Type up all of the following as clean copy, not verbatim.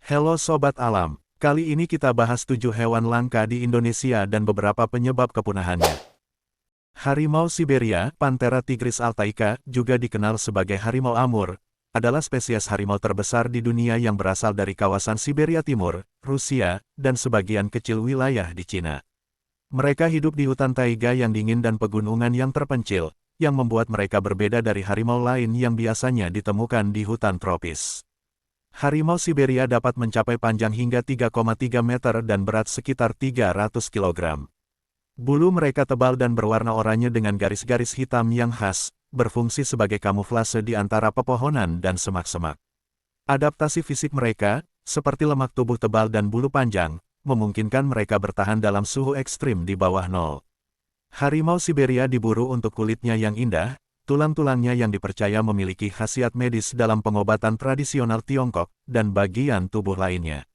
Halo Sobat Alam, kali ini kita bahas 7 hewan langka di Indonesia dan beberapa penyebab kepunahannya. Harimau Siberia, Panthera tigris altaica, juga dikenal sebagai harimau Amur, adalah spesies harimau terbesar di dunia yang berasal dari kawasan Siberia Timur, Rusia, dan sebagian kecil wilayah di Cina. Mereka hidup di hutan taiga yang dingin dan pegunungan yang terpencil, yang membuat mereka berbeda dari harimau lain yang biasanya ditemukan di hutan tropis. Harimau Siberia dapat mencapai panjang hingga 3,3 meter dan berat sekitar 300 kg. Bulu mereka tebal dan berwarna oranye dengan garis-garis hitam yang khas, berfungsi sebagai kamuflase di antara pepohonan dan semak-semak. Adaptasi fisik mereka, seperti lemak tubuh tebal dan bulu panjang, memungkinkan mereka bertahan dalam suhu ekstrim di bawah nol. Harimau Siberia diburu untuk kulitnya yang indah, tulang-tulangnya yang dipercaya memiliki khasiat medis dalam pengobatan tradisional Tiongkok, dan bagian tubuh lainnya.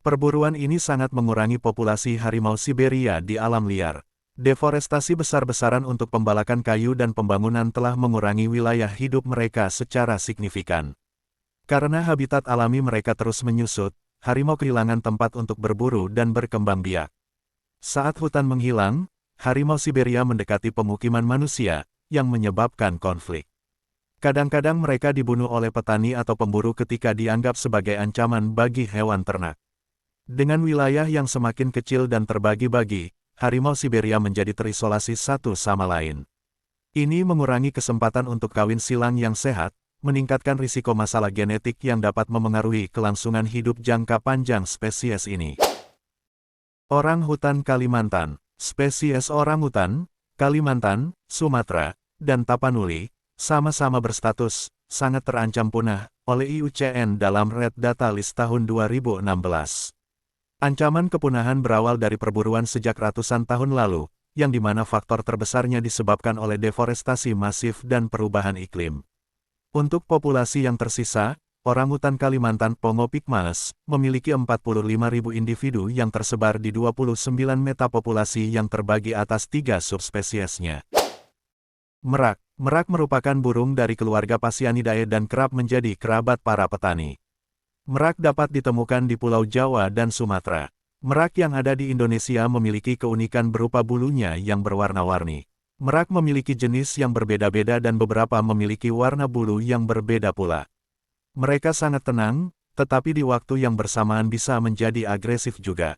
Perburuan ini sangat mengurangi populasi harimau Siberia di alam liar. Deforestasi besar-besaran untuk pembalakan kayu dan pembangunan telah mengurangi wilayah hidup mereka secara signifikan. Karena habitat alami mereka terus menyusut, harimau kehilangan tempat untuk berburu dan berkembang biak. Saat hutan menghilang, harimau Siberia mendekati pemukiman manusia, yang menyebabkan konflik. Kadang-kadang mereka dibunuh oleh petani atau pemburu ketika dianggap sebagai ancaman bagi hewan ternak. Dengan wilayah yang semakin kecil dan terbagi-bagi, harimau Siberia menjadi terisolasi satu sama lain. Ini mengurangi kesempatan untuk kawin silang yang sehat, meningkatkan risiko masalah genetik yang dapat memengaruhi kelangsungan hidup jangka panjang spesies ini. Orang hutan Kalimantan. Spesies orang hutan, Kalimantan, Sumatera, dan Tapanuli, sama-sama berstatus, sangat terancam punah, oleh IUCN dalam Red Data List tahun 2016. Ancaman kepunahan berawal dari perburuan sejak ratusan tahun lalu, yang dimana faktor terbesarnya disebabkan oleh deforestasi masif dan perubahan iklim. Untuk populasi yang tersisa, orangutan Kalimantan Pongo Pygmaeus memiliki 45.000 individu yang tersebar di 29 metapopulasi yang terbagi atas 3 subspesiesnya. Merak. Merak merupakan burung dari keluarga Phasianidae dan kerap menjadi kerabat para petani. Merak dapat ditemukan di Pulau Jawa dan Sumatera. Merak yang ada di Indonesia memiliki keunikan berupa bulunya yang berwarna-warni. Merak memiliki jenis yang berbeda-beda dan beberapa memiliki warna bulu yang berbeda pula. Mereka sangat tenang, tetapi di waktu yang bersamaan bisa menjadi agresif juga.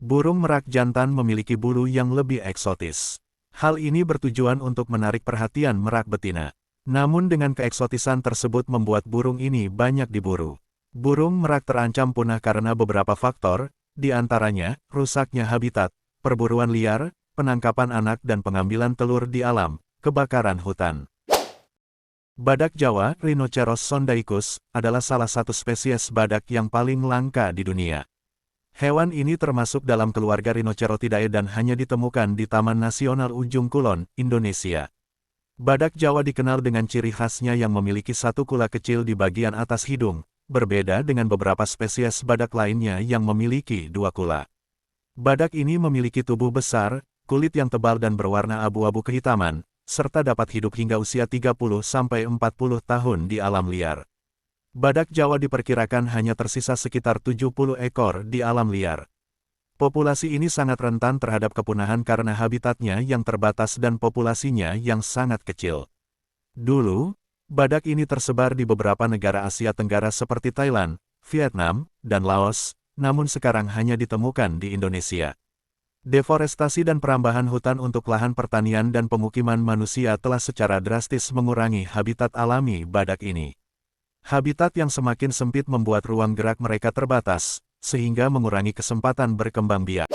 Burung merak jantan memiliki bulu yang lebih eksotis. Hal ini bertujuan untuk menarik perhatian merak betina. Namun dengan keeksotisan tersebut membuat burung ini banyak diburu. Burung merak terancam punah karena beberapa faktor, di antaranya, rusaknya habitat, perburuan liar, penangkapan anak dan pengambilan telur di alam, kebakaran hutan. Badak Jawa, Rhinoceros sondaicus, adalah salah satu spesies badak yang paling langka di dunia. Hewan ini termasuk dalam keluarga Rhinocerotidae dan hanya ditemukan di Taman Nasional Ujung Kulon, Indonesia. Badak Jawa dikenal dengan ciri khasnya yang memiliki satu kula kecil di bagian atas hidung, berbeda dengan beberapa spesies badak lainnya yang memiliki 2 kula. Badak ini memiliki tubuh besar, kulit yang tebal dan berwarna abu-abu kehitaman, serta dapat hidup hingga usia 30-40 tahun di alam liar. Badak Jawa diperkirakan hanya tersisa sekitar 70 ekor di alam liar. Populasi ini sangat rentan terhadap kepunahan karena habitatnya yang terbatas dan populasinya yang sangat kecil. Dulu, badak ini tersebar di beberapa negara Asia Tenggara seperti Thailand, Vietnam, dan Laos, namun sekarang hanya ditemukan di Indonesia. Deforestasi dan perambahan hutan untuk lahan pertanian dan pemukiman manusia telah secara drastis mengurangi habitat alami badak ini. Habitat yang semakin sempit membuat ruang gerak mereka terbatas, sehingga mengurangi kesempatan berkembang biak.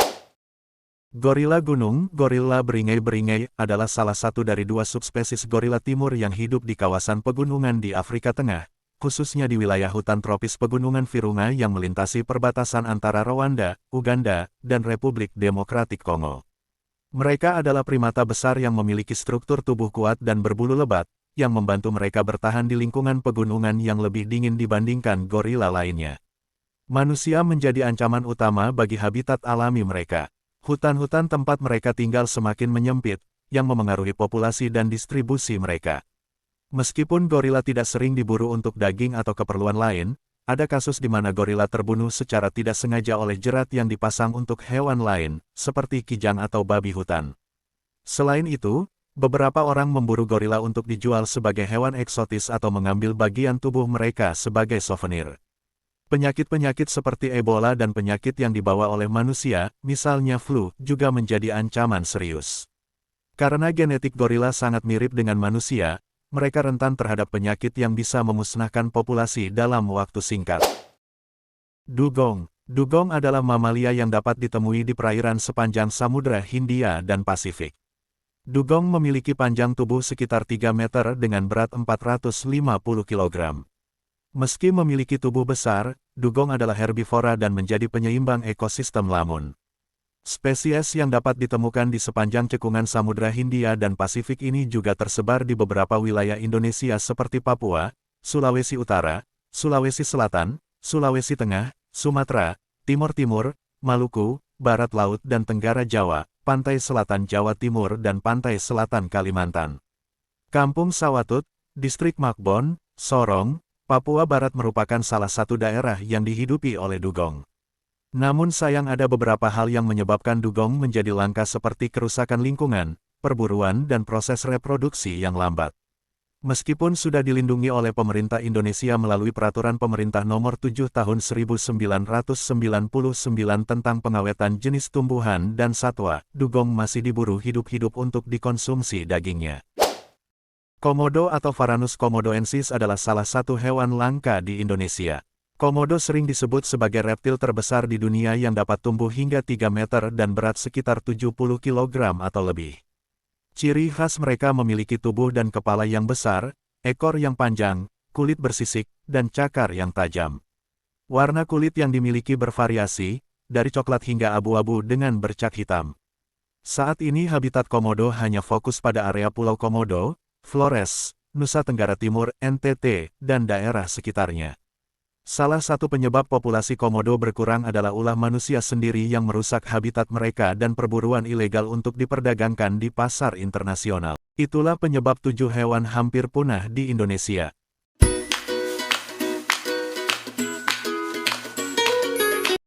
Gorila gunung, gorila beringai-beringai, adalah salah satu dari 2 subspesies gorila timur yang hidup di kawasan pegunungan di Afrika Tengah, khususnya di wilayah hutan tropis pegunungan Virunga yang melintasi perbatasan antara Rwanda, Uganda, dan Republik Demokratik Kongo. Mereka adalah primata besar yang memiliki struktur tubuh kuat dan berbulu lebat, yang membantu mereka bertahan di lingkungan pegunungan yang lebih dingin dibandingkan gorila lainnya. Manusia menjadi ancaman utama bagi habitat alami mereka. Hutan-hutan tempat mereka tinggal semakin menyempit, yang memengaruhi populasi dan distribusi mereka. Meskipun gorila tidak sering diburu untuk daging atau keperluan lain, ada kasus di mana gorila terbunuh secara tidak sengaja oleh jerat yang dipasang untuk hewan lain, seperti kijang atau babi hutan. Selain itu, beberapa orang memburu gorila untuk dijual sebagai hewan eksotis atau mengambil bagian tubuh mereka sebagai souvenir. Penyakit-penyakit seperti Ebola dan penyakit yang dibawa oleh manusia, misalnya flu, juga menjadi ancaman serius. Karena genetik gorila sangat mirip dengan manusia, mereka rentan terhadap penyakit yang bisa memusnahkan populasi dalam waktu singkat. Dugong. Dugong adalah mamalia yang dapat ditemui di perairan sepanjang Samudra Hindia dan Pasifik. Dugong memiliki panjang tubuh sekitar 3 meter dengan berat 450 kg. Meski memiliki tubuh besar, dugong adalah herbivora dan menjadi penyeimbang ekosistem lamun. Spesies yang dapat ditemukan di sepanjang cekungan Samudra Hindia dan Pasifik ini juga tersebar di beberapa wilayah Indonesia seperti Papua, Sulawesi Utara, Sulawesi Selatan, Sulawesi Tengah, Sumatera, Timur Timur, Maluku, Barat Laut dan Tenggara Jawa, Pantai Selatan Jawa Timur dan Pantai Selatan Kalimantan. Kampung Sawatut, Distrik Makbon, Sorong, Papua Barat merupakan salah satu daerah yang dihidupi oleh dugong. Namun sayang ada beberapa hal yang menyebabkan dugong menjadi langka seperti kerusakan lingkungan, perburuan dan proses reproduksi yang lambat. Meskipun sudah dilindungi oleh pemerintah Indonesia melalui Peraturan Pemerintah Nomor 7 Tahun 1999 tentang pengawetan jenis tumbuhan dan satwa, dugong masih diburu hidup-hidup untuk dikonsumsi dagingnya. Komodo atau Varanus komodoensis adalah salah satu hewan langka di Indonesia. Komodo sering disebut sebagai reptil terbesar di dunia yang dapat tumbuh hingga 3 meter dan berat sekitar 70 kg atau lebih. Ciri khas mereka memiliki tubuh dan kepala yang besar, ekor yang panjang, kulit bersisik, dan cakar yang tajam. Warna kulit yang dimiliki bervariasi, dari coklat hingga abu-abu dengan bercak hitam. Saat ini habitat komodo hanya fokus pada area Pulau Komodo, Flores, Nusa Tenggara Timur, NTT, dan daerah sekitarnya. Salah satu penyebab populasi komodo berkurang adalah ulah manusia sendiri yang merusak habitat mereka dan perburuan ilegal untuk diperdagangkan di pasar internasional. Itulah penyebab 7 hewan hampir punah di Indonesia.